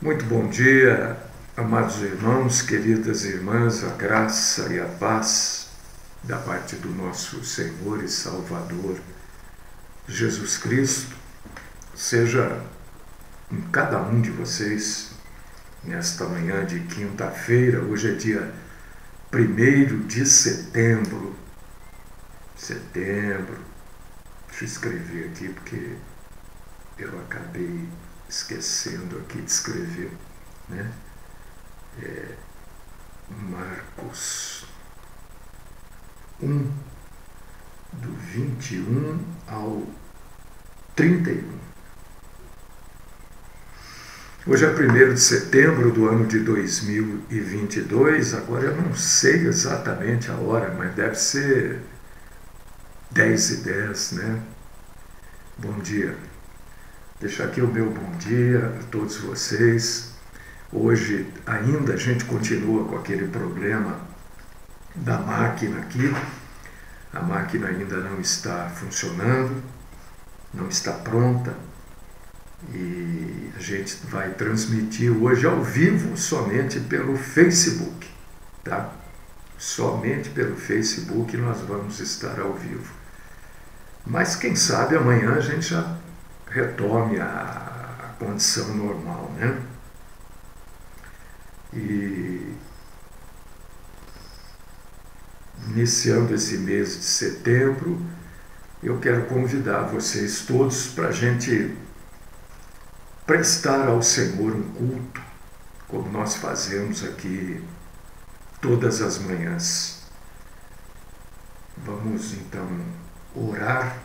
Muito bom dia, amados irmãos, queridas irmãs, a graça e a paz da parte do nosso Senhor e Salvador Jesus Cristo seja em cada um de vocês nesta manhã de quinta-feira. Hoje é dia 1º de setembro. Deixa eu escrever aqui porque eu acabei esquecendo aqui de escrever, né? Marcos 1, do 21 ao 31. Hoje é 1º de setembro do ano de 2022, agora eu não sei exatamente a hora, mas deve ser 10h10, né? Bom dia. Deixar aqui o meu bom dia a todos vocês. Hoje ainda a gente continua com aquele problema da máquina aqui. A máquina ainda não está funcionando, não está pronta. E a gente vai transmitir hoje ao vivo somente pelo Facebook, tá? Somente pelo Facebook nós vamos estar ao vivo. Mas quem sabe amanhã a gente já retome a condição normal, né? E iniciando esse mês de setembro, eu quero convidar vocês todos para a gente prestar ao Senhor um culto, como nós fazemos aqui todas as manhãs. Vamos então orar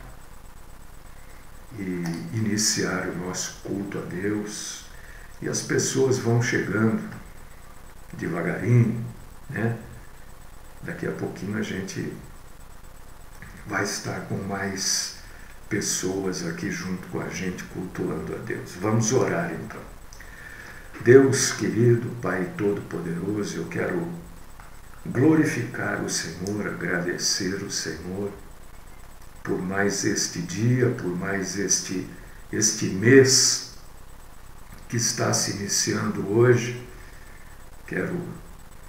e iniciar o nosso culto a Deus. E as pessoas vão chegando devagarinho, né? Daqui a pouquinho a gente vai estar com mais pessoas aqui junto com a gente cultuando a Deus. Vamos orar então. Deus querido, Pai Todo-Poderoso, eu quero glorificar o Senhor, agradecer o Senhor por mais este dia, por mais este mês que está se iniciando hoje. Quero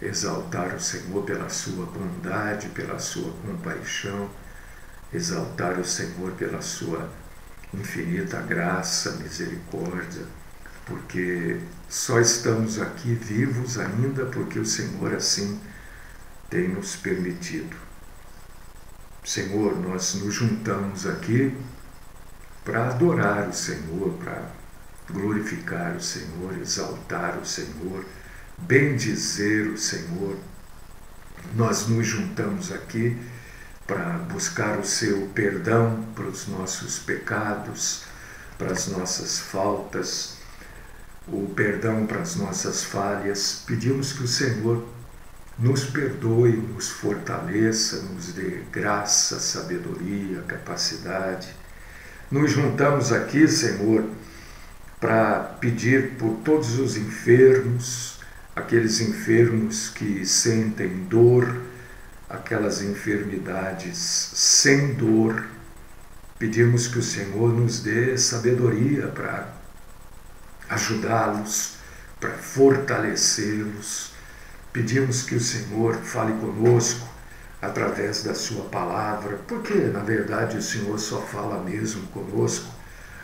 exaltar o Senhor pela sua bondade, pela sua compaixão, exaltar o Senhor pela sua infinita graça, misericórdia, porque só estamos aqui vivos ainda porque o Senhor assim tem nos permitido. Senhor, nós nos juntamos aqui para adorar o Senhor, para glorificar o Senhor, exaltar o Senhor, bendizer o Senhor. Nós nos juntamos aqui para buscar o seu perdão para os nossos pecados, para as nossas faltas, o perdão para as nossas falhas. Pedimos que o Senhor nos perdoe, nos fortaleça, nos dê graça, sabedoria, capacidade. Nos juntamos aqui, Senhor, para pedir por todos os enfermos, aqueles enfermos que sentem dor, aquelas enfermidades sem dor. Pedimos que o Senhor nos dê sabedoria para ajudá-los, para fortalecê-los. Pedimos que o Senhor fale conosco através da sua palavra, porque na verdade o Senhor só fala mesmo conosco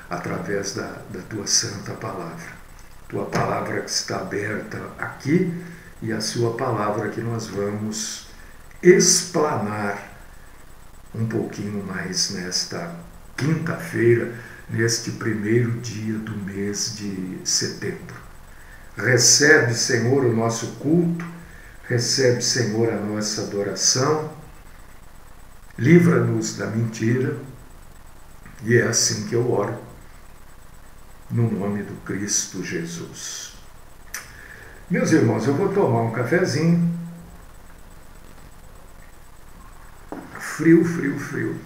através da tua santa palavra. Tua palavra que está aberta aqui e a sua palavra que nós vamos explanar um pouquinho mais nesta quinta-feira, neste 1º dia do mês de setembro. Recebe, Senhor, o nosso culto, recebe, Senhor, a nossa adoração, livra-nos da mentira, e é assim que eu oro, no nome do Cristo Jesus. Meus irmãos, eu vou tomar um cafezinho. Frio,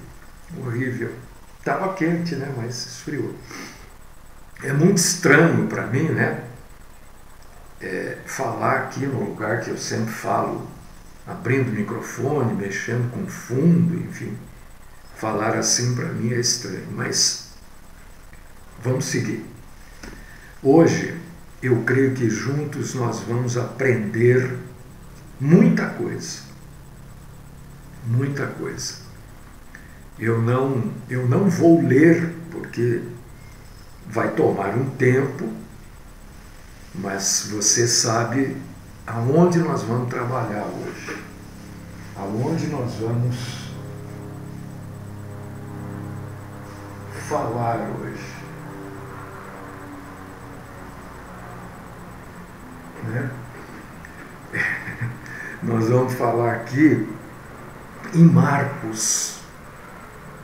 horrível. Estava quente, né? Mas esfriou. É muito estranho para mim, né? Falar aqui no lugar que eu sempre falo, abrindo o microfone, mexendo com fundo, enfim. Falar assim para mim é estranho, mas vamos seguir. Hoje eu creio que juntos nós vamos aprender muita coisa. Muita coisa. Eu não vou ler, porque vai tomar um tempo, mas você sabe aonde nós vamos trabalhar hoje. Aonde nós vamos falar hoje. Né? Nós vamos falar aqui em Marcos,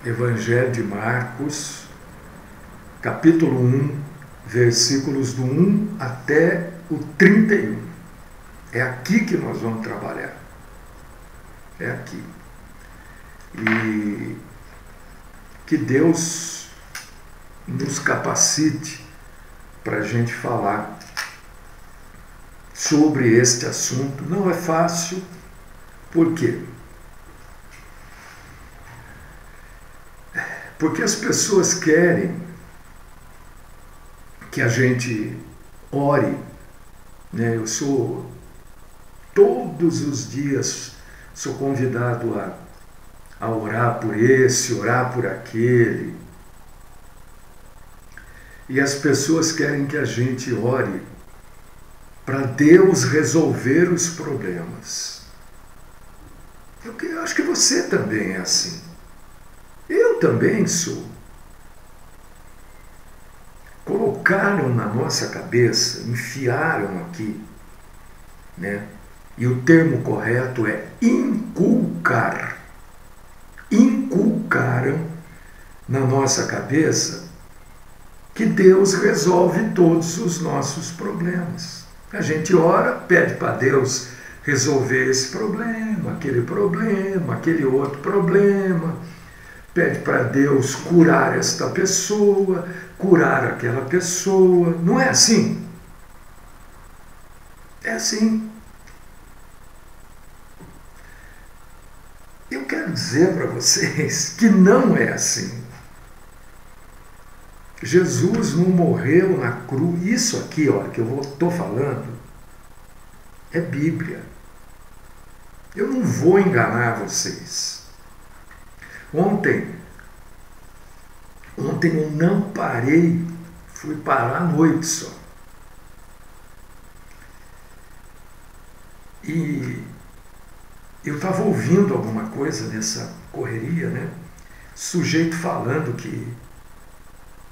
Evangelho de Marcos, capítulo 1, versículos do 1 até o 31. É aqui que nós vamos trabalhar. É aqui. E que Deus nos capacite para a gente falar sobre este assunto. Não é fácil. Por quê? Porque as pessoas querem que a gente ore, né? Eu sou, todos os dias, sou convidado a orar por esse, orar por aquele. E as pessoas querem que a gente ore para Deus resolver os problemas. Eu acho que você também é assim. Eu também sou. Colocaram na nossa cabeça, enfiaram aqui, né? E o termo correto é inculcar. Inculcaram na nossa cabeça que Deus resolve todos os nossos problemas. A gente ora, pede para Deus resolver esse problema, aquele outro problema. Pede para Deus curar esta pessoa, curar aquela pessoa. Não é assim? É assim. Eu quero dizer para vocês que não é assim. Jesus não morreu na cruz. Isso aqui, ó, que eu estou falando, é Bíblia. Eu não vou enganar vocês. Ontem eu não parei, fui parar à noite só. E eu estava ouvindo alguma coisa nessa correria, né? Sujeito falando que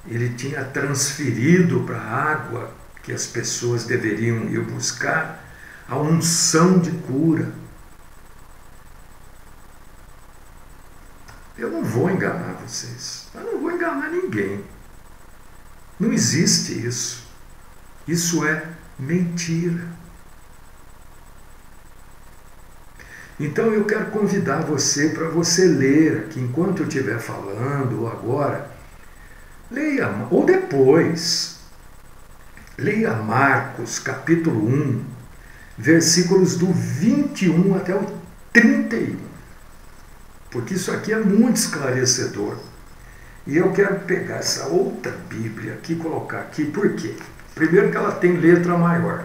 ele tinha transferido para a água que as pessoas deveriam ir buscar a unção de cura. Eu não vou enganar vocês. Eu não vou enganar ninguém. Não existe isso. Isso é mentira. Então eu quero convidar você para você ler aqui, enquanto eu estiver falando, ou agora, leia, ou depois, leia Marcos, capítulo 1, versículos do 21 até o 31. Porque isso aqui é muito esclarecedor. E eu quero pegar essa outra Bíblia aqui e colocar aqui. Por quê? Primeiro que ela tem letra maior.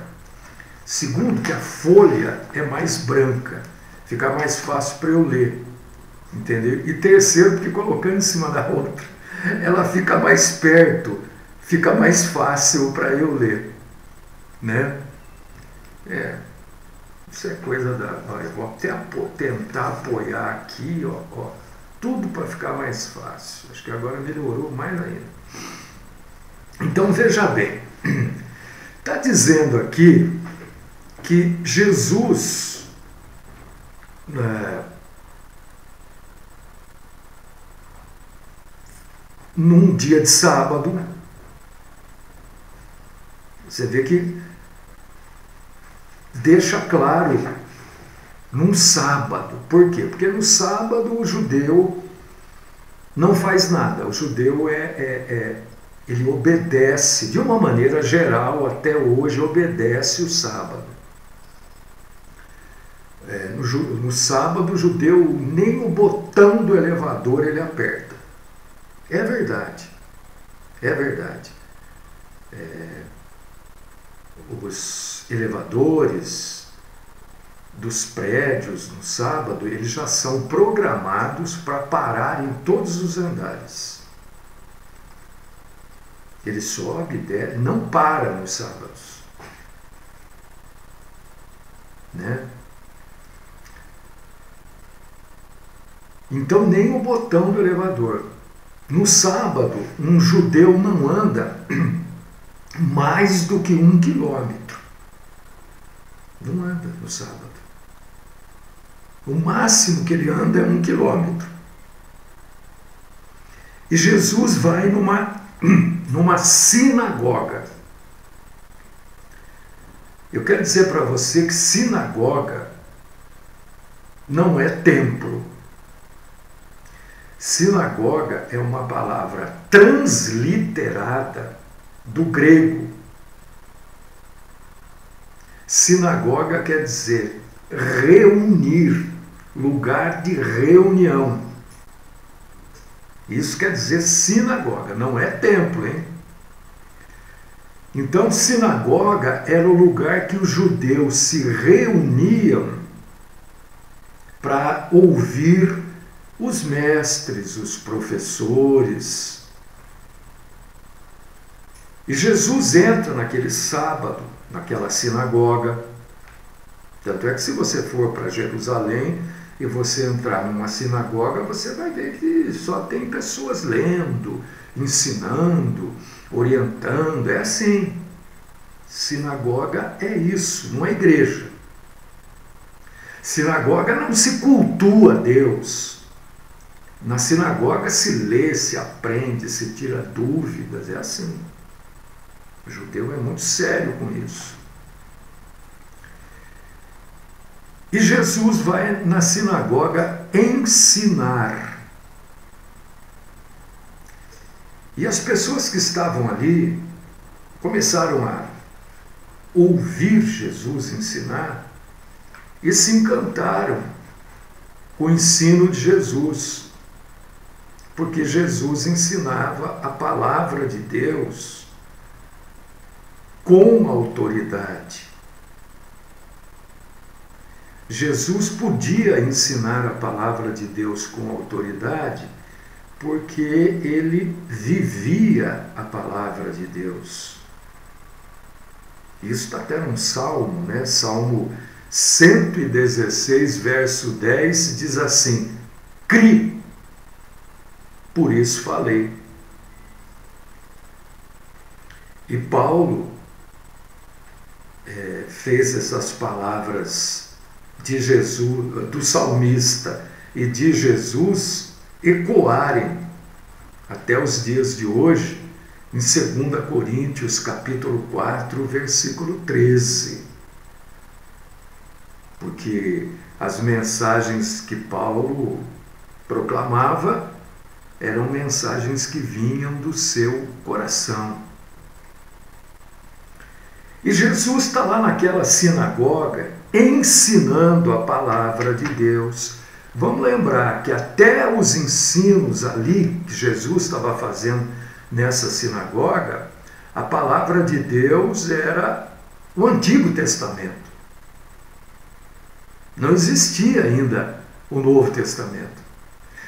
Segundo que a folha é mais branca. Fica mais fácil para eu ler. Entendeu? E terceiro, porque colocando em cima da outra, ela fica mais perto. Fica mais fácil para eu ler. Né? Isso é coisa da... Eu vou tentar apoiar aqui, ó, tudo para ficar mais fácil. Acho que agora melhorou mais ainda. Então veja bem, está dizendo aqui que Jesus, num dia de sábado, você vê que deixa claro, num sábado. Por quê? Porque no sábado o judeu não faz nada. O judeu ele obedece, de uma maneira geral, até hoje, obedece o sábado. No sábado o judeu nem o botão do elevador ele aperta. É verdade. É verdade. os elevadores dos prédios no sábado, eles já são programados para parar em todos os andares. Ele sobe, desce, não para nos sábados. Né? Então, nem o botão do elevador. No sábado, um judeu não anda mais do que 1 quilômetro. Não anda no sábado. O máximo que ele anda é 1 quilômetro. E Jesus vai numa sinagoga. Eu quero dizer para você que sinagoga não é templo. Sinagoga é uma palavra transliterada do grego. Sinagoga quer dizer reunir, lugar de reunião. Isso quer dizer sinagoga, não é templo, hein? Então, sinagoga era o lugar que os judeus se reuniam para ouvir os mestres, os professores. E Jesus entra naquele sábado, naquela sinagoga. Tanto é que se você for para Jerusalém e você entrar numa sinagoga, você vai ver que só tem pessoas lendo, ensinando, orientando. É assim. Sinagoga é isso, não é igreja. Sinagoga não se cultua a Deus. Na sinagoga se lê, se aprende, se tira dúvidas, é assim. O judeu é muito sério com isso. E Jesus vai na sinagoga ensinar. E as pessoas que estavam ali começaram a ouvir Jesus ensinar e se encantaram com o ensino de Jesus. Porque Jesus ensinava a palavra de Deus com autoridade. Jesus podia ensinar a palavra de Deus com autoridade porque ele vivia a palavra de Deus. Isso está até num salmo, né? Salmo 116, verso 10, diz assim: "Cri, por isso falei." E Paulo fez essas palavras de Jesus, do salmista e de Jesus, ecoarem até os dias de hoje, em 2 Coríntios, capítulo 4, versículo 13. Porque as mensagens que Paulo proclamava eram mensagens que vinham do seu coração. E Jesus está lá naquela sinagoga ensinando a palavra de Deus. Vamos lembrar que até os ensinos ali que Jesus estava fazendo nessa sinagoga, a palavra de Deus era o Antigo Testamento. Não existia ainda o Novo Testamento.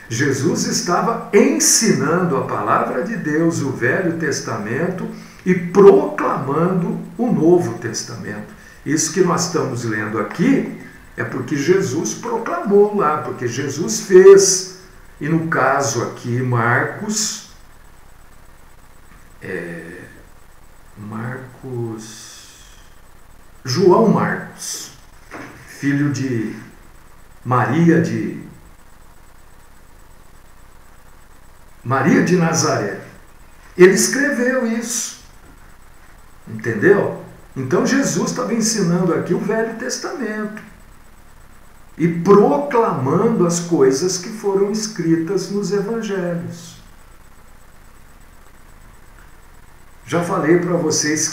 Jesus estava ensinando a palavra de Deus, o Velho Testamento, e proclamando o Novo Testamento. Isso que nós estamos lendo aqui é porque Jesus proclamou lá, porque Jesus fez. E no caso aqui, João Marcos, filho de Maria de Nazaré, ele escreveu isso. Entendeu? Então Jesus estava ensinando aqui o Velho Testamento e proclamando as coisas que foram escritas nos Evangelhos. Já falei para vocês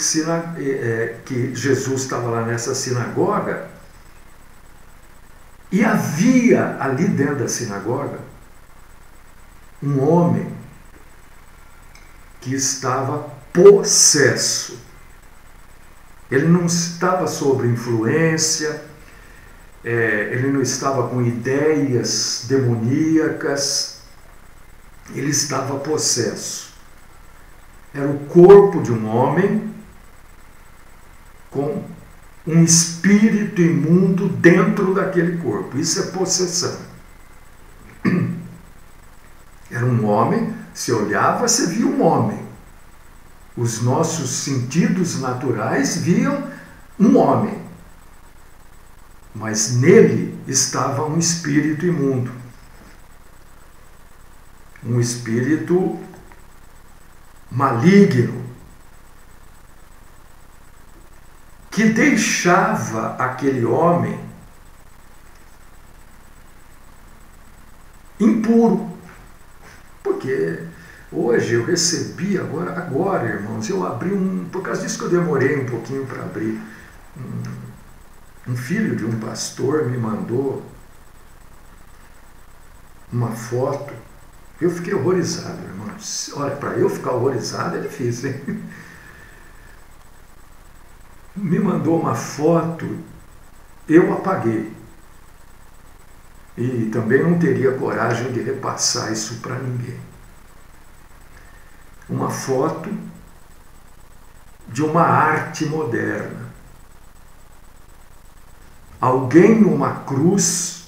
que Jesus estava lá nessa sinagoga e havia ali dentro da sinagoga um homem que estava possesso. Ele não estava sob influência, ele não estava com ideias demoníacas, ele estava possesso. Era o corpo de um homem com um espírito imundo dentro daquele corpo. Isso é possessão. Era um homem, se olhava, você via um homem. Os nossos sentidos naturais viam um homem. Mas nele estava um espírito imundo. Um espírito maligno, que deixava aquele homem impuro. Porque hoje eu recebi, agora, irmãos, eu abri por causa disso que eu demorei um pouquinho para abrir, um filho de um pastor me mandou uma foto. Eu fiquei horrorizado, irmãos. Olha, para eu ficar horrorizado é difícil, hein? Me mandou uma foto, eu apaguei. E também não teria coragem de repassar isso para ninguém. Uma foto de uma arte moderna. Alguém numa cruz,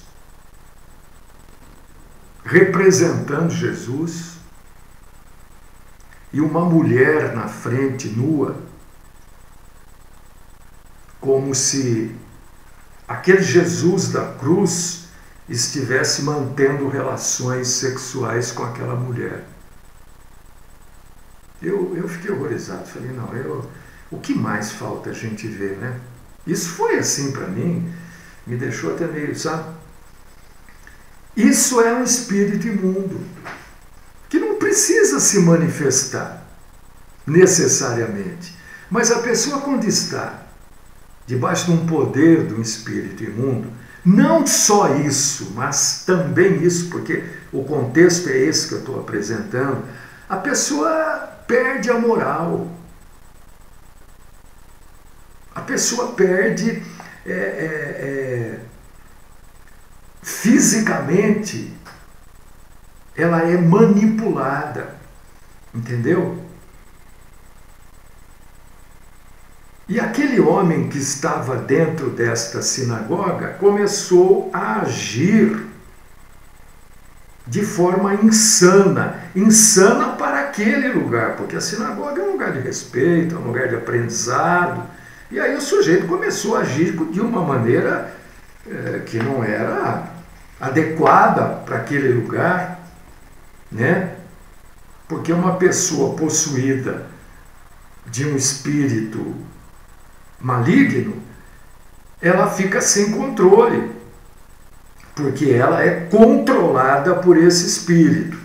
representando Jesus, e uma mulher na frente, nua, como se aquele Jesus da cruz estivesse mantendo relações sexuais com aquela mulher. Eu fiquei horrorizado, falei, não, o que mais falta a gente ver, né? Isso foi assim para mim, me deixou até meio, sabe? Isso é um espírito imundo, que não precisa se manifestar, necessariamente. Mas a pessoa, quando está debaixo de um poder de um espírito imundo, não só isso, mas também isso, porque o contexto é esse que eu estou apresentando, a pessoa perde a moral. A pessoa perde fisicamente, ela é manipulada, entendeu? E aquele homem que estava dentro desta sinagoga começou a agir de forma insana, insana para aquele lugar, porque a sinagoga é um lugar de respeito, é um lugar de aprendizado, e aí o sujeito começou a agir de uma maneira que não era adequada para aquele lugar, né? Porque uma pessoa possuída de um espírito maligno, ela fica sem controle, porque ela é controlada por esse espírito.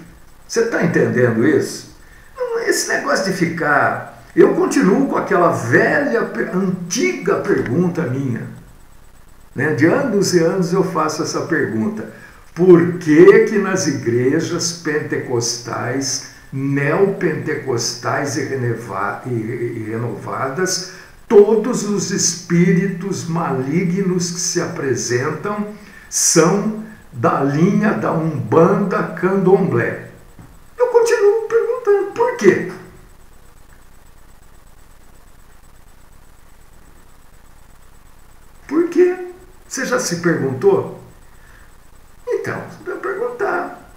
Você está entendendo isso? Esse negócio de ficar... Eu continuo com aquela velha, antiga pergunta minha, né? De anos e anos eu faço essa pergunta. Por que nas igrejas pentecostais, neopentecostais e renovadas, todos os espíritos malignos que se apresentam são da linha da Umbanda Candomblé? Eu continuo perguntando, por quê? Por quê? Você já se perguntou? Então, você precisa perguntar.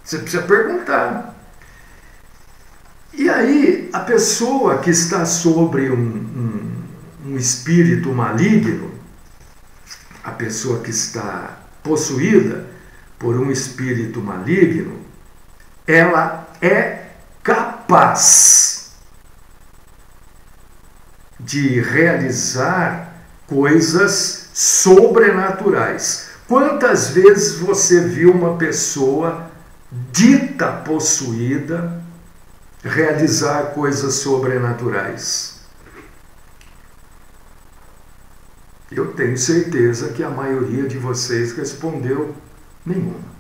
Você precisa perguntar. E aí, a pessoa que está sobre um espírito maligno, a pessoa que está possuída por um espírito maligno, ela é capaz de realizar coisas sobrenaturais. Quantas vezes você viu uma pessoa dita possuída realizar coisas sobrenaturais? Eu tenho certeza que a maioria de vocês respondeu nenhuma.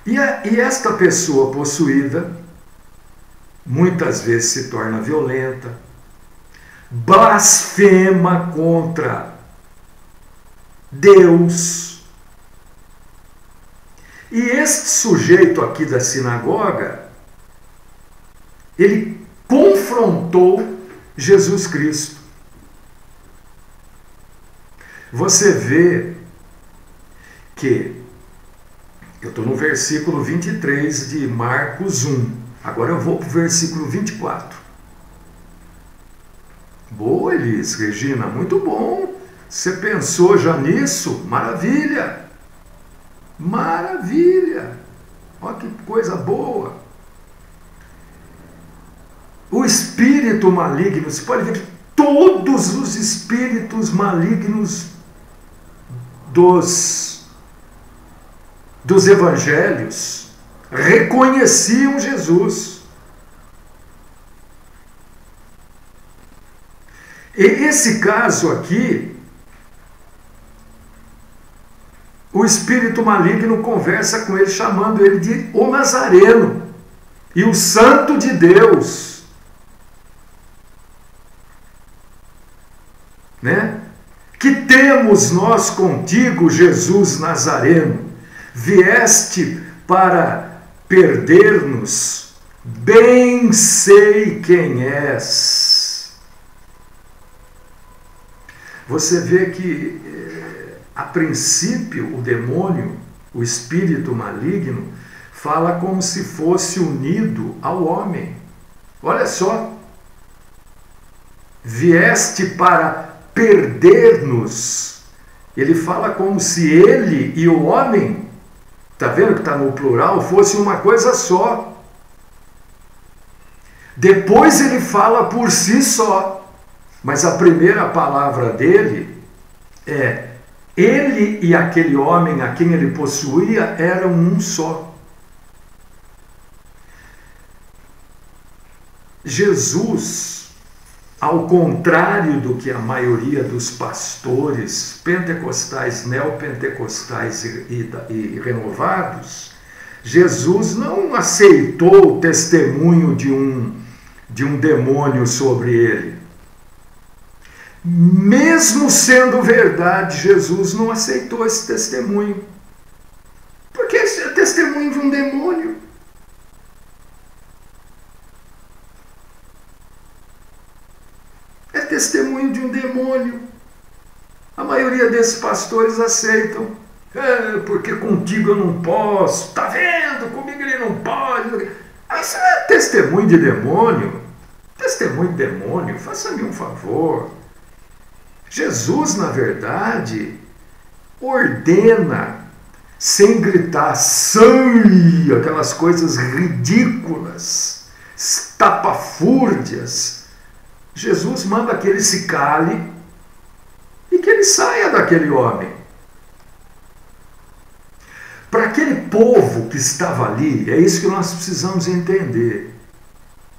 E esta pessoa possuída muitas vezes se torna violenta, blasfema contra Deus. E este sujeito aqui da sinagoga, ele confrontou Jesus Cristo. Você vê que eu estou no versículo 23 de Marcos 1. Agora eu vou para o versículo 24. Boa, Elis, Regina, muito bom. Você pensou já nisso? Maravilha! Maravilha! Olha que coisa boa! O espírito maligno, você pode ver que todos os espíritos malignos dos evangelhos reconheciam Jesus. E esse caso aqui, o espírito maligno conversa com ele, chamando ele de o Nazareno e o Santo de Deus. Né? Que temos nós contigo, Jesus Nazareno? Vieste para perder-nos? Bem sei quem és. Você vê que, a princípio, o demônio, o espírito maligno, fala como se fosse unido ao homem. Olha só. Vieste para perder-nos. Ele fala como se ele e o homem, está vendo que está no plural, fosse uma coisa só. Depois ele fala por si só, mas a primeira palavra dele é: ele e aquele homem a quem ele possuía eram um só. Jesus, ao contrário do que a maioria dos pastores pentecostais, neopentecostais e renovados, Jesus não aceitou o testemunho de um demônio sobre ele. Mesmo sendo verdade, Jesus não aceitou esse testemunho. Porque esse é testemunho de um demônio. É testemunho de um demônio. A maioria desses pastores aceitam. Porque contigo eu não posso. Tá vendo? Comigo ele não pode. Mas isso é testemunho de demônio. Testemunho de demônio. Faça-me um favor. Jesus, na verdade, ordena, sem gritar sangue, aquelas coisas ridículas, estapafúrdias. Jesus manda que ele se cale e que ele saia daquele homem. Para aquele povo que estava ali, é isso que nós precisamos entender.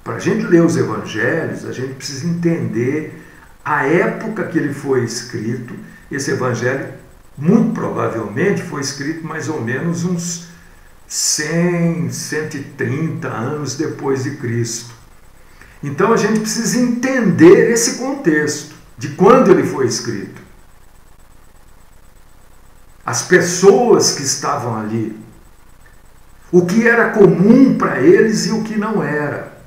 Para a gente ler os evangelhos, a gente precisa entender a época que ele foi escrito. Esse evangelho, muito provavelmente, foi escrito mais ou menos uns 100, 130 anos depois de Cristo. Então a gente precisa entender esse contexto, de quando ele foi escrito. As pessoas que estavam ali, o que era comum para eles e o que não era.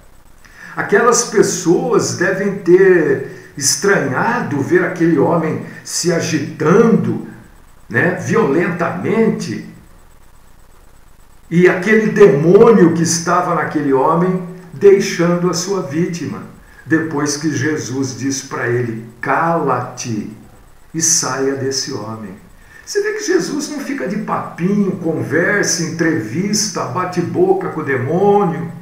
Aquelas pessoas devem ter estranhado ver aquele homem se agitando, né, violentamente, e aquele demônio que estava naquele homem deixando a sua vítima, depois que Jesus diz para ele: cala-te e saia desse homem. Você vê que Jesus não fica de papinho, conversa, entrevista, bate boca com o demônio.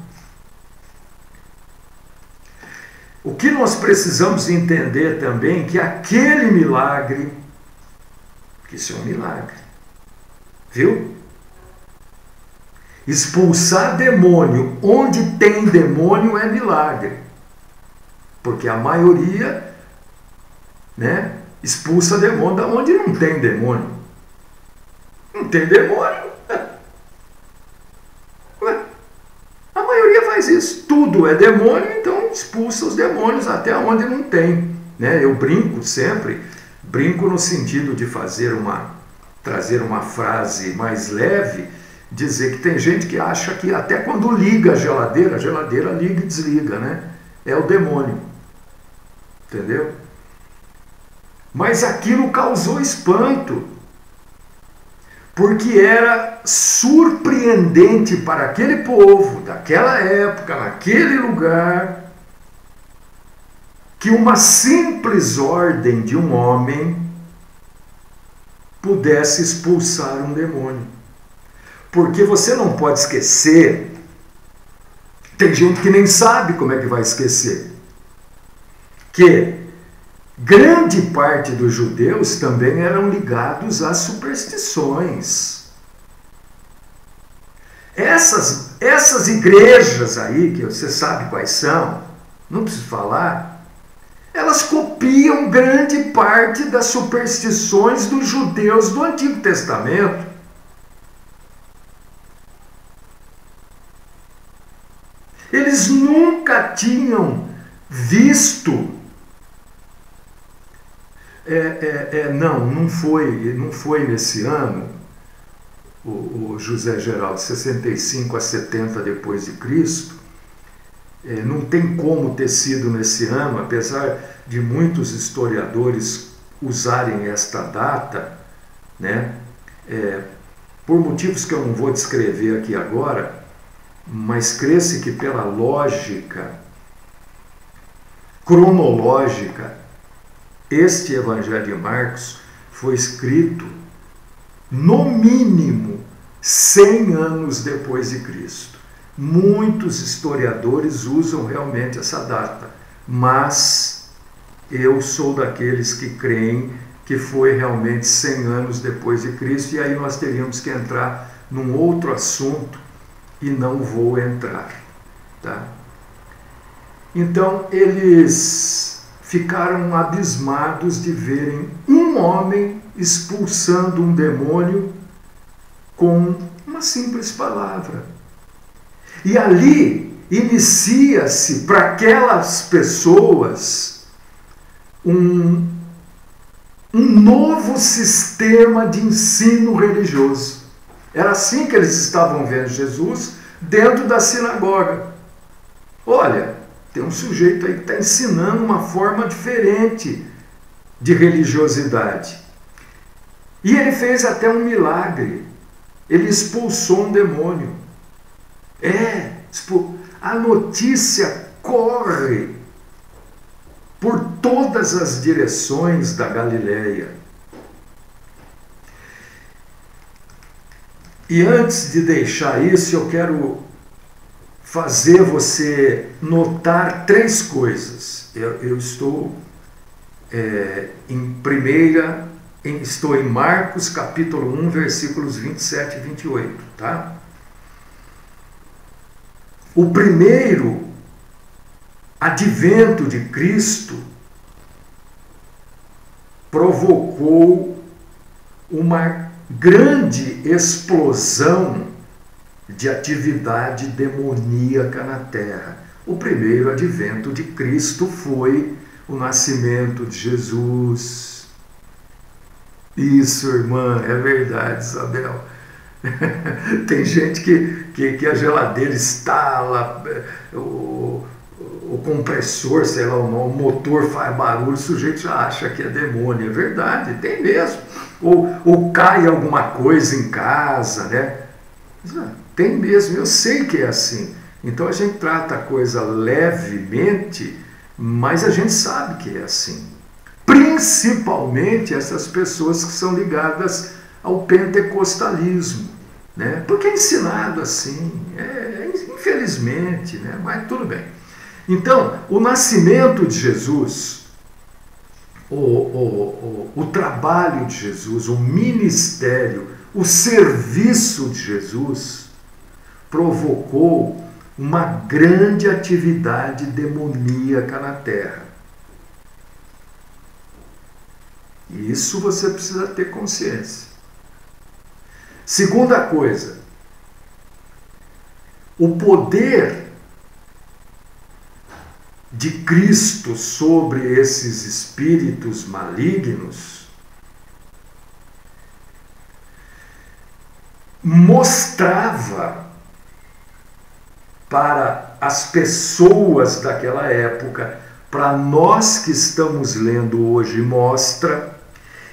O que nós precisamos entender também é que aquele milagre, que isso é um milagre, viu? Expulsar demônio onde tem demônio é milagre, porque a maioria, né, expulsa demônio da onde não tem demônio. Não tem demônio. faz isso. Tudo é demônio, então expulsa os demônios até onde não tem. Né? Eu brinco sempre, brinco no sentido de trazer uma frase mais leve, dizer que tem gente que acha que até quando liga a geladeira liga e desliga, né? É o demônio. Entendeu? Mas aquilo causou espanto, porque era surpreendente para aquele povo, daquela época, naquele lugar, que uma simples ordem de um homem pudesse expulsar um demônio. Porque você não pode esquecer, tem gente que nem sabe como é que vai esquecer, que grande parte dos judeus também eram ligados às superstições. Essas igrejas aí, que você sabe quais são, não preciso falar, elas copiam grande parte das superstições dos judeus do Antigo Testamento. Eles nunca tinham visto. Não foi nesse ano, o José Geraldo, 65 a 70 depois de Cristo, não tem como ter sido nesse ano, apesar de muitos historiadores usarem esta data, né? Por motivos que eu não vou descrever aqui agora, mas crê-se que pela lógica cronológica, este Evangelho de Marcos foi escrito, no mínimo, 100 anos depois de Cristo. Muitos historiadores usam realmente essa data, mas eu sou daqueles que creem que foi realmente 100 anos depois de Cristo, e aí nós teríamos que entrar num outro assunto, e não vou entrar. Tá? Então, eles ficaram abismados de verem um homem expulsando um demônio com uma simples palavra. E ali inicia-se para aquelas pessoas um novo sistema de ensino religioso. Era assim que eles estavam vendo Jesus dentro da sinagoga. Olha, tem um sujeito aí que está ensinando uma forma diferente de religiosidade. E ele fez até um milagre. Ele expulsou um demônio. A notícia corre por todas as direções da Galileia. E antes de deixar isso, eu quero fazer você notar 3 coisas. Eu estou estou em Marcos capítulo 1, versículos 27 e 28, tá? O primeiro advento de Cristo provocou uma grande explosão de atividade demoníaca na terra. O primeiro advento de Cristo foi o nascimento de Jesus. Isso, irmã, é verdade, Isabel. Tem gente que a geladeira estala, o compressor, sei lá, o motor faz barulho, o sujeito já acha que é demônio. É verdade, tem mesmo. Ou cai alguma coisa em casa, né? Tem mesmo, eu sei que é assim. Então a gente trata a coisa levemente, mas a gente sabe que é assim. Principalmente essas pessoas que são ligadas ao pentecostalismo, né? Porque é ensinado assim, infelizmente, né? Mas tudo bem. Então, o nascimento de Jesus, o trabalho de Jesus, o ministério, o serviço de Jesus provocou uma grande atividade demoníaca na terra. E isso você precisa ter consciência. Segunda coisa, o poder de Cristo sobre esses espíritos malignos mostrava para as pessoas daquela época, para nós que estamos lendo hoje, mostra,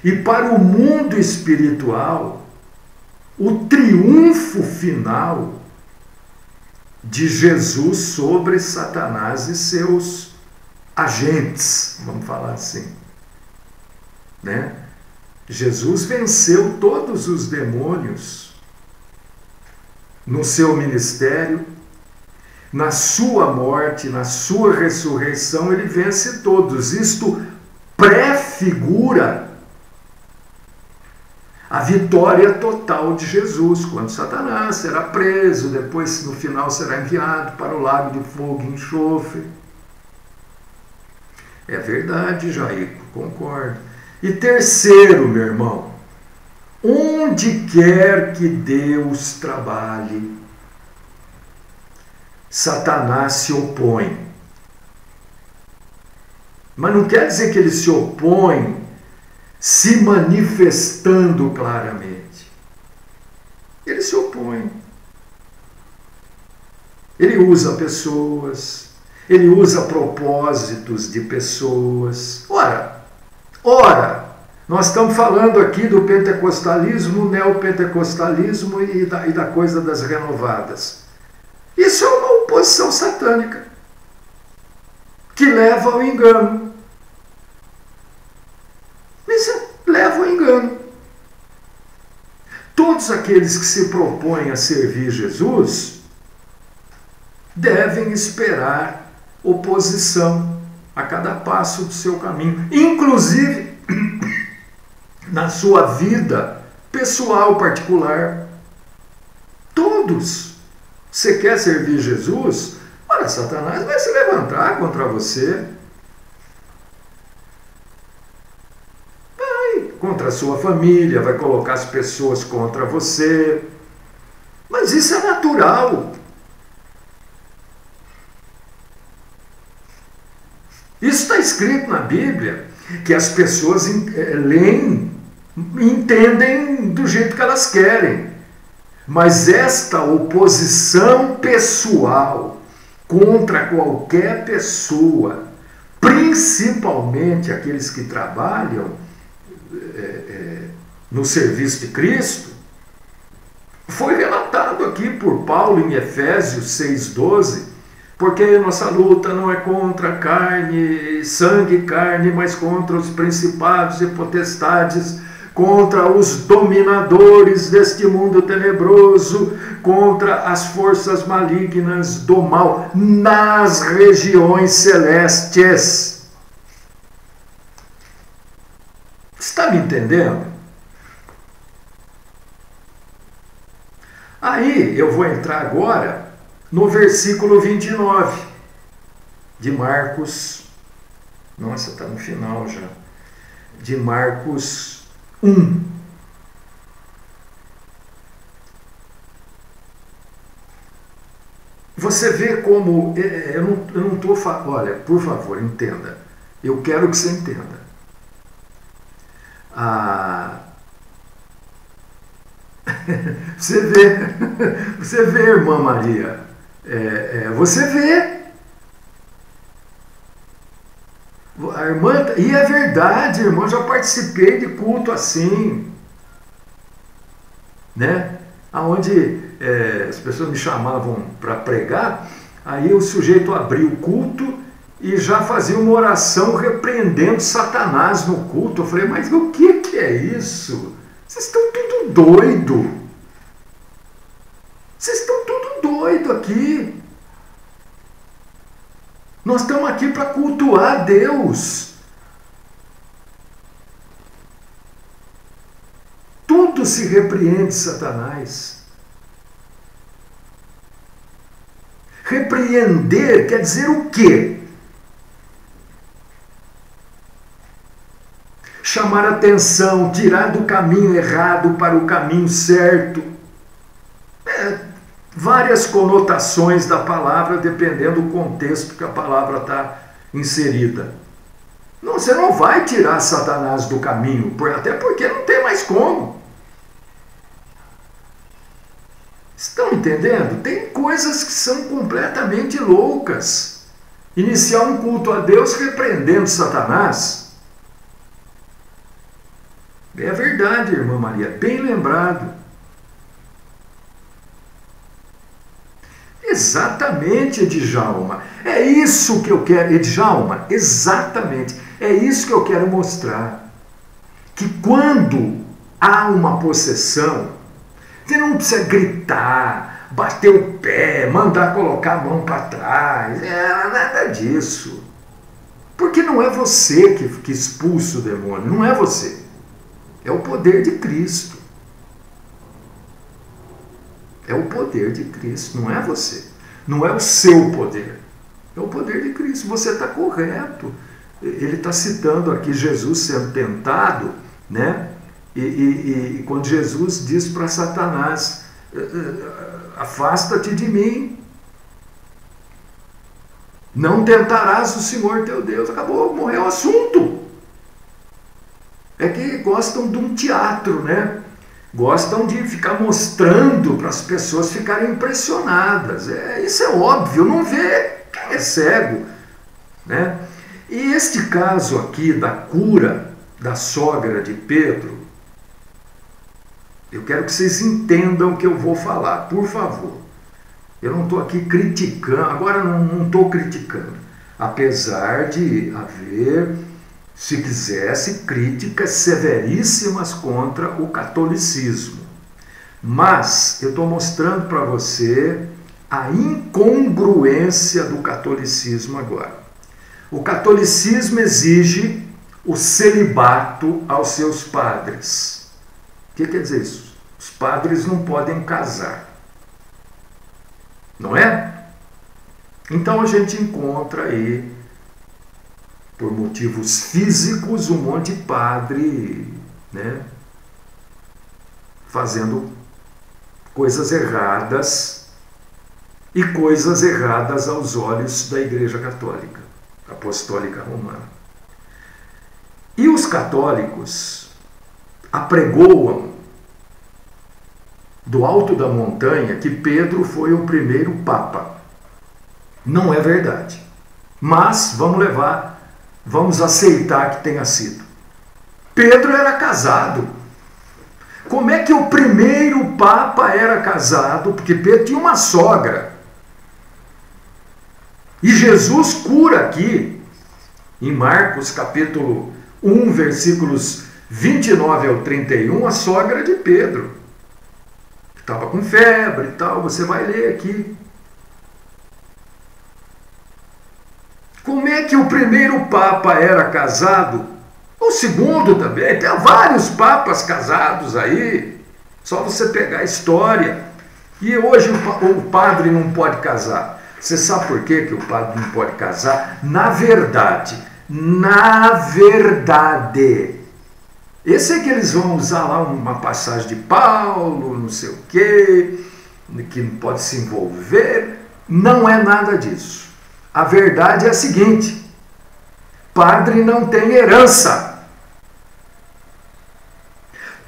e para o mundo espiritual, o triunfo final de Jesus sobre Satanás e seus agentes, vamos falar assim, né? Jesus venceu todos os demônios no seu ministério, na sua morte, na sua ressurreição, ele vence todos. Isto prefigura a vitória total de Jesus, quando Satanás será preso, depois no final será enviado para o lago de fogo e enxofre. É verdade, Jaico, concordo. E terceiro, meu irmão, onde quer que Deus trabalhe, Satanás se opõe. Mas não quer dizer que ele se opõe se manifestando claramente. Ele se opõe. Ele usa pessoas, ele usa propósitos de pessoas. Ora, nós estamos falando aqui do pentecostalismo, neopentecostalismo e da coisa das renovadas. Isso é uma oposição satânica que leva ao engano. Isso leva ao engano. Todos aqueles que se propõem a servir Jesus devem esperar oposição a cada passo do seu caminho, inclusive na sua vida pessoal particular. Todos. Você quer servir Jesus? Olha, Satanás vai se levantar contra você. Vai contra a sua família, vai colocar as pessoas contra você. Mas isso é natural. Isso está escrito na Bíblia, que as pessoas leem, entendem do jeito que elas querem. Mas esta oposição pessoal contra qualquer pessoa, principalmente aqueles que trabalham no serviço de Cristo, foi relatado aqui por Paulo em Efésios 6,12, porque nossa luta não é contra sangue e carne, mas contra os principados e potestades, contra os dominadores deste mundo tenebroso, contra as forças malignas do mal nas regiões celestes. Está me entendendo? Aí eu vou entrar agora no versículo 29 de Marcos. Nossa, está no final já. De Marcos 1. Você vê como eu não estou falando. Olha, por favor, entenda. Eu quero que você entenda. Você vê, irmã Maria. Você vê. A irmã, e é verdade, irmão, já participei de culto assim, né? Onde as pessoas me chamavam para pregar, aí o sujeito abria o culto e já fazia uma oração repreendendo Satanás no culto. Eu falei, mas o que é isso? Vocês estão tudo doido. Vocês estão tudo doido aqui. Nós estamos aqui para cultuar Deus. Tudo se repreende Satanás. Repreender quer dizer o quê? Chamar atenção, tirar do caminho errado para o caminho certo. Várias conotações da palavra, dependendo do contexto que a palavra está inserida. Não, você não vai tirar Satanás do caminho, até porque não tem mais como. Estão entendendo? Tem coisas que são completamente loucas. Iniciar um culto a Deus repreendendo Satanás. É verdade, irmã Maria, bem lembrado. Exatamente, Edjalma. É isso que eu quero, Edjalma, exatamente. É isso que eu quero mostrar. Que quando há uma possessão, você não precisa gritar, bater o pé, mandar colocar a mão para trás. Nada disso. Porque não é você que expulsa o demônio, não é você. É o poder de Cristo. É o poder de Cristo, não é você. Não é o seu poder. É o poder de Cristo. Você está correto. Ele está citando aqui Jesus sendo tentado, né? E quando Jesus diz para Satanás, afasta-te de mim. Não tentarás o Senhor teu Deus. Acabou, morreu o assunto. É que gostam de um teatro, né? Gostam de ficar mostrando para as pessoas ficarem impressionadas. Isso é óbvio, não vê quem é cego, né? E este caso aqui da cura da sogra de Pedro, eu quero que vocês entendam o que eu vou falar, por favor. Eu não estou aqui criticando, agora não estou criticando, apesar de haver, se quisesse, críticas severíssimas contra o catolicismo. Mas eu estou mostrando para você a incongruência do catolicismo agora. O catolicismo exige o celibato aos seus padres. O que quer dizer isso? Os padres não podem casar. Não é? Então a gente encontra aí, por motivos físicos, um monte de padre, né, fazendo coisas erradas, e coisas erradas aos olhos da Igreja Católica, Apostólica Romana. E os católicos apregoam do alto da montanha que Pedro foi o primeiro papa. Não é verdade. Mas vamos aceitar que tenha sido. Pedro era casado. Como é que o primeiro papa era casado? Porque Pedro tinha uma sogra. E Jesus cura aqui, em Marcos capítulo 1, versículos 29 ao 31, a sogra de Pedro. Estava com febre e tal, você vai ler aqui. Como é que o primeiro papa era casado? O segundo também, tem vários papas casados aí, só você pegar a história. E hoje o padre não pode casar. Você sabe por que o padre não pode casar? Na verdade, esse é que eles vão usar lá uma passagem de Paulo, não sei o quê, que não pode se envolver. Não é nada disso. A verdade é a seguinte: padre não tem herança.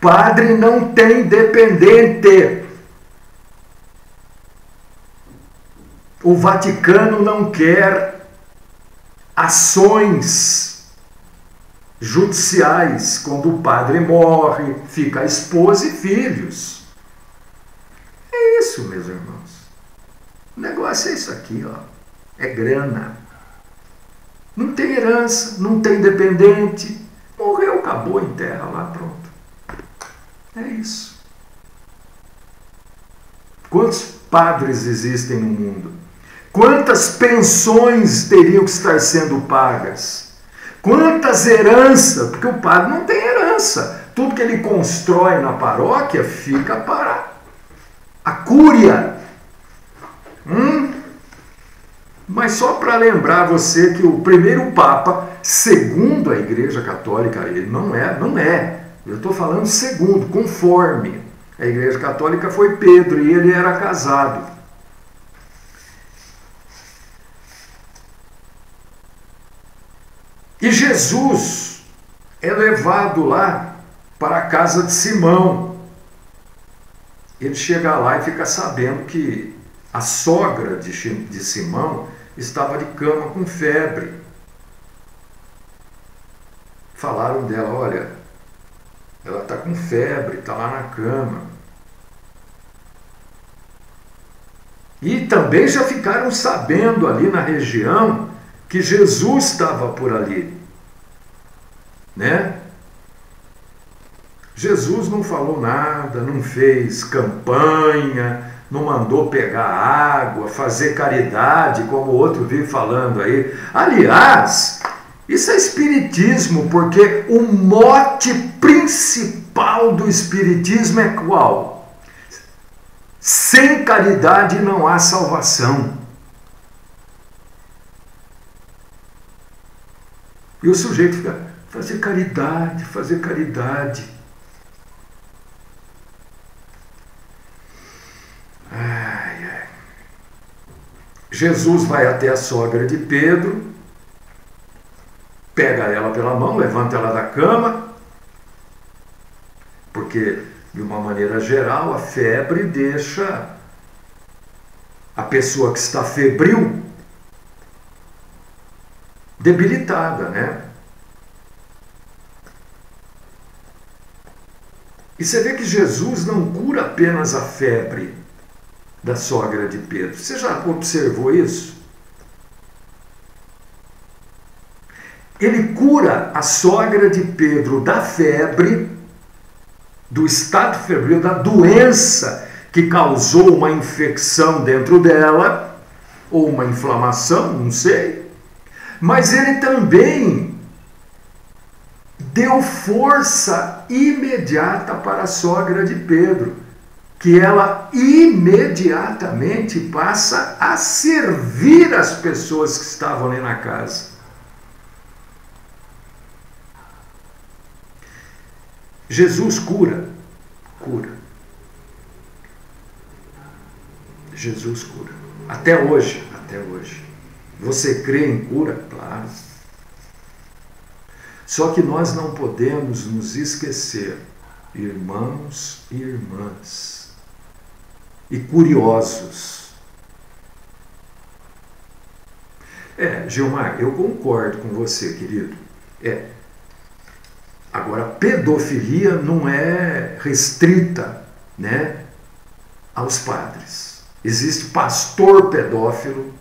Padre não tem dependente. O Vaticano não quer ações judiciais. Quando o padre morre, fica a esposa e filhos. É isso, meus irmãos. O negócio é isso aqui, ó. É grana. Não tem herança, não tem dependente. Morreu, acabou, enterra lá, pronto. É isso. Quantos padres existem no mundo? Quantas pensões teriam que estar sendo pagas? Quantas heranças? Porque o padre não tem herança. Tudo que ele constrói na paróquia fica para a cúria. Mas só para lembrar você que o primeiro papa, segundo a Igreja Católica, ele não é. Eu estou falando segundo, conforme. A Igreja Católica foi Pedro e ele era casado. E Jesus é levado lá para a casa de Simão. Ele chega lá e fica sabendo que a sogra de Simão estava de cama com febre. Falaram dela, olha, ela está com febre, está lá na cama. E também já ficaram sabendo ali na região que Jesus estava por ali, né? Jesus não falou nada, não fez campanha, não mandou pegar água, fazer caridade, como o outro vive falando aí. Aliás, isso é espiritismo, porque o mote principal do espiritismo é qual? Sem caridade não há salvação. E o sujeito fica, fazer caridade, fazer caridade. Ai, ai. Jesus vai até a sogra de Pedro, pega ela pela mão, levanta ela da cama, porque, de uma maneira geral, a febre deixa a pessoa que está febril debilitada, né? E você vê que Jesus não cura apenas a febre da sogra de Pedro. Você já observou isso? Ele cura a sogra de Pedro da febre, do estado febril, da doença que causou uma infecção dentro dela, ou uma inflamação, não sei. Mas ele também deu força imediata para a sogra de Pedro, que ela imediatamente passa a servir as pessoas que estavam ali na casa. Jesus cura. Jesus cura. Até hoje. Você crê em cura? Claro. Só que nós não podemos nos esquecer, irmãos e irmãs, e curiosos. Gilmar, eu concordo com você, querido. Agora, pedofilia não é restrita, né, aos padres. Existe pastor pedófilo,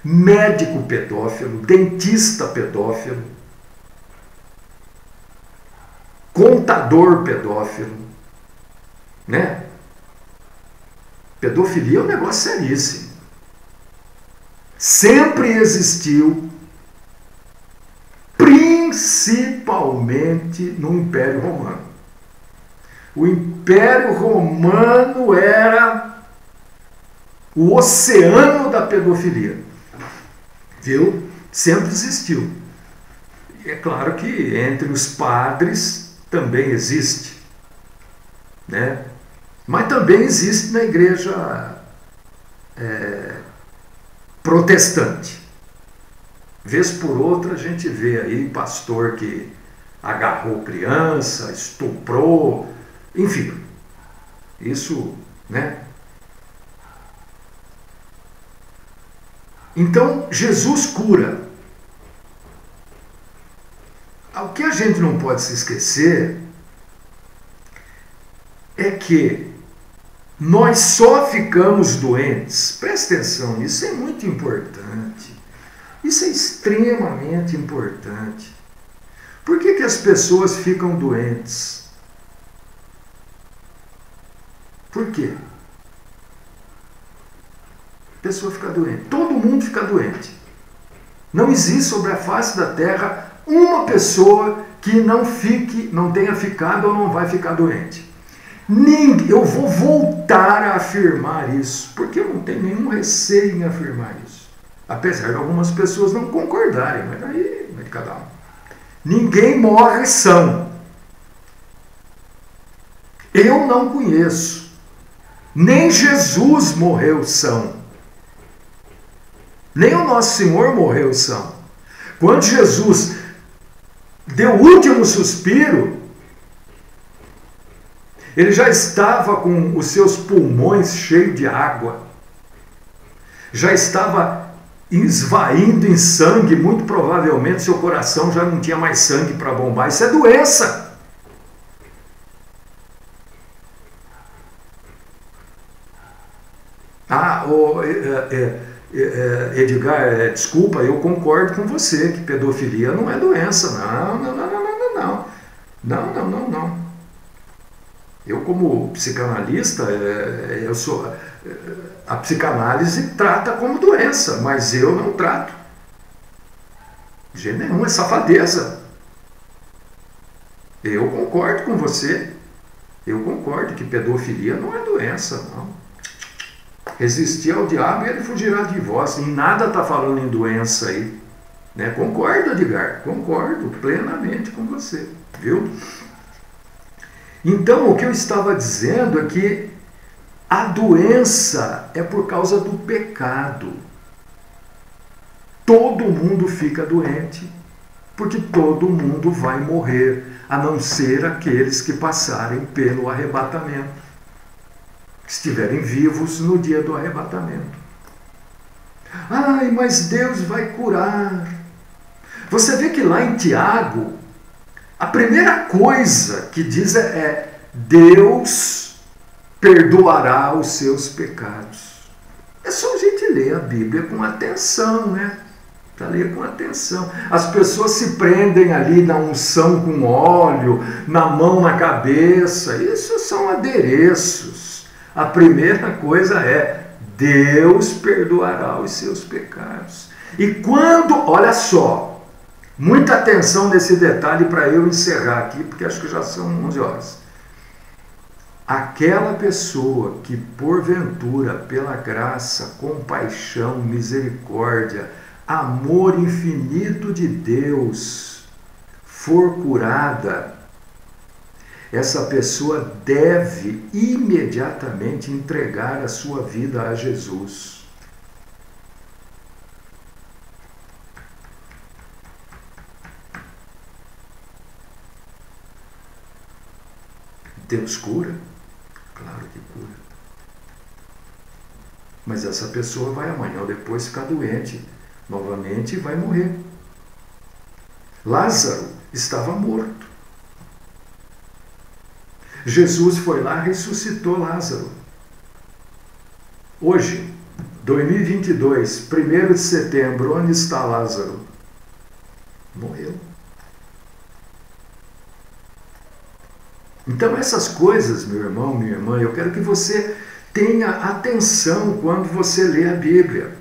médico pedófilo, dentista pedófilo, contador pedófilo, né? Pedofilia é um negócio seríssimo. Sempre existiu, principalmente no Império Romano. O Império Romano era o oceano da pedofilia. Viu? Sempre existiu. E é claro que entre os padres também existe, né? Mas também existe na igreja protestante. Vez por outra a gente vê aí pastor que agarrou criança, estuprou, enfim. Isso, né? Então, Jesus cura. O que a gente não pode se esquecer é que nós só ficamos doentes. Presta atenção, isso é muito importante. Isso é extremamente importante. Por que as pessoas ficam doentes? Por quê? A pessoa fica doente. Todo mundo fica doente. Não existe sobre a face da terra uma pessoa que não tenha ficado ou não vai ficar doente. Eu vou voltar a afirmar isso, porque eu não tenho nenhum receio em afirmar isso. Apesar de algumas pessoas não concordarem, mas aí é de cada um. Ninguém morre são. Eu não conheço. Nem Jesus morreu são. Nem o Nosso Senhor morreu são. Quando Jesus deu o último suspiro, ele já estava com os seus pulmões cheios de água, já estava esvaindo em sangue, muito provavelmente seu coração já não tinha mais sangue para bombar. Isso é doença. Edgar, desculpa, eu concordo com você que pedofilia não é doença. Não. Eu, como psicanalista, a psicanálise trata como doença, mas eu não trato. De jeito nenhum, é safadeza. Eu concordo com você. Eu concordo que pedofilia não é doença, não. Resistir ao diabo e ele fugirá de vós. Em nada está falando em doença aí. Né? Concordo, Edgar, concordo plenamente com você. Viu? Então, o que eu estava dizendo é que a doença é por causa do pecado. Todo mundo fica doente, porque todo mundo vai morrer, a não ser aqueles que passarem pelo arrebatamento, que estiverem vivos no dia do arrebatamento. Ai, mas Deus vai curar. Você vê que lá em Tiago, a primeira coisa que diz é Deus perdoará os seus pecados. É só a gente ler a Bíblia com atenção, né? Para ler com atenção. As pessoas se prendem ali na unção com óleo, na mão, na cabeça. Isso são adereços. A primeira coisa é Deus perdoará os seus pecados. E quando, olha só, muita atenção nesse detalhe para eu encerrar aqui, porque acho que já são 11 horas. Aquela pessoa que porventura, pela graça, compaixão, misericórdia, amor infinito de Deus, for curada, essa pessoa deve imediatamente entregar a sua vida a Jesus. Deus cura? Claro que cura. Mas essa pessoa vai amanhã ou depois ficar doente novamente e vai morrer. Lázaro estava morto. Jesus foi lá e ressuscitou Lázaro. Hoje, 2022, 1º de setembro, onde está Lázaro? Morreu. Então essas coisas, meu irmão, minha irmã, eu quero que você tenha atenção quando você lê a Bíblia.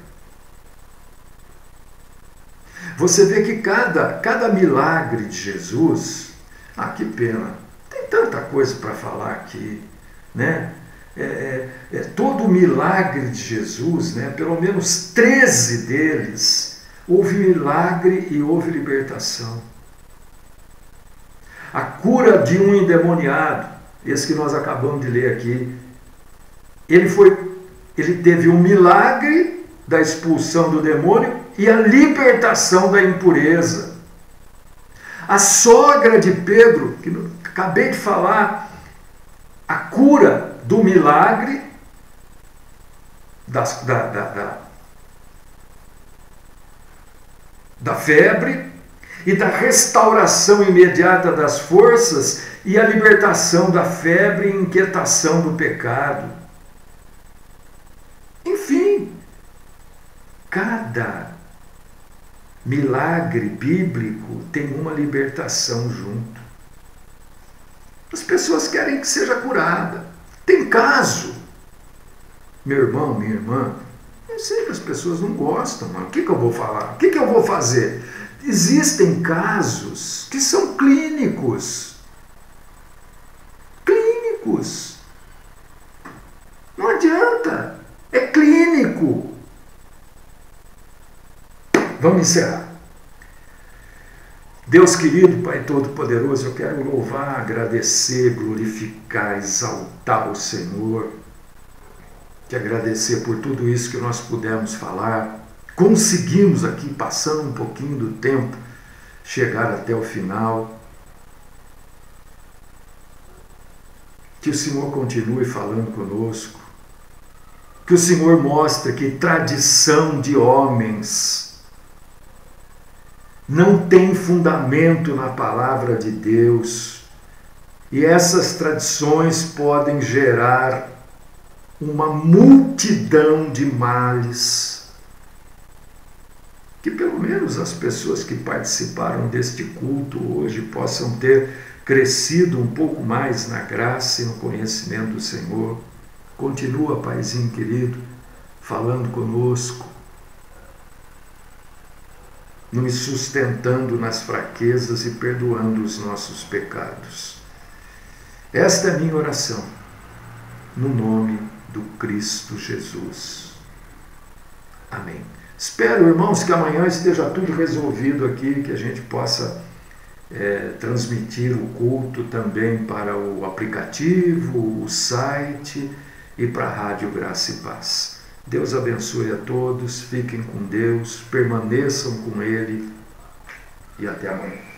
Você vê que cada milagre de Jesus, que pena, tem tanta coisa para falar aqui, né? Todo o milagre de Jesus, né? Pelo menos 13 deles, houve milagre e houve libertação. A cura de um endemoniado, esse que nós acabamos de ler aqui, ele teve um milagre da expulsão do demônio e a libertação da impureza. A sogra de Pedro, que acabei de falar, a cura do milagre da febre e da restauração imediata das forças e a libertação da febre e inquietação do pecado. Enfim, cada milagre bíblico tem uma libertação junto. As pessoas querem que seja curada. Tem caso, meu irmão, minha irmã, eu sei que as pessoas não gostam, mas o que eu vou falar? O que eu vou fazer? Existem casos que são clínicos. Clínicos. Não adianta. É clínico. Vamos encerrar. Deus querido, Pai Todo-Poderoso, eu quero louvar, agradecer, glorificar, exaltar o Senhor. Te agradecer por tudo isso que nós pudemos falar. Conseguimos aqui, passando um pouquinho do tempo, chegar até o final. Que o Senhor continue falando conosco. Que o Senhor mostre que tradição de homens não tem fundamento na palavra de Deus. E essas tradições podem gerar uma multidão de males. Que pelo menos as pessoas que participaram deste culto hoje possam ter crescido um pouco mais na graça e no conhecimento do Senhor. Continua, Paizinho querido, falando conosco, nos sustentando nas fraquezas e perdoando os nossos pecados. Esta é a minha oração, no nome do Cristo Jesus. Amém. Espero, irmãos, que amanhã esteja tudo resolvido aqui, que a gente possa transmitir o culto também para o aplicativo, o site e para a Rádio Graça e Paz. Deus abençoe a todos, fiquem com Deus, permaneçam com Ele e até amanhã.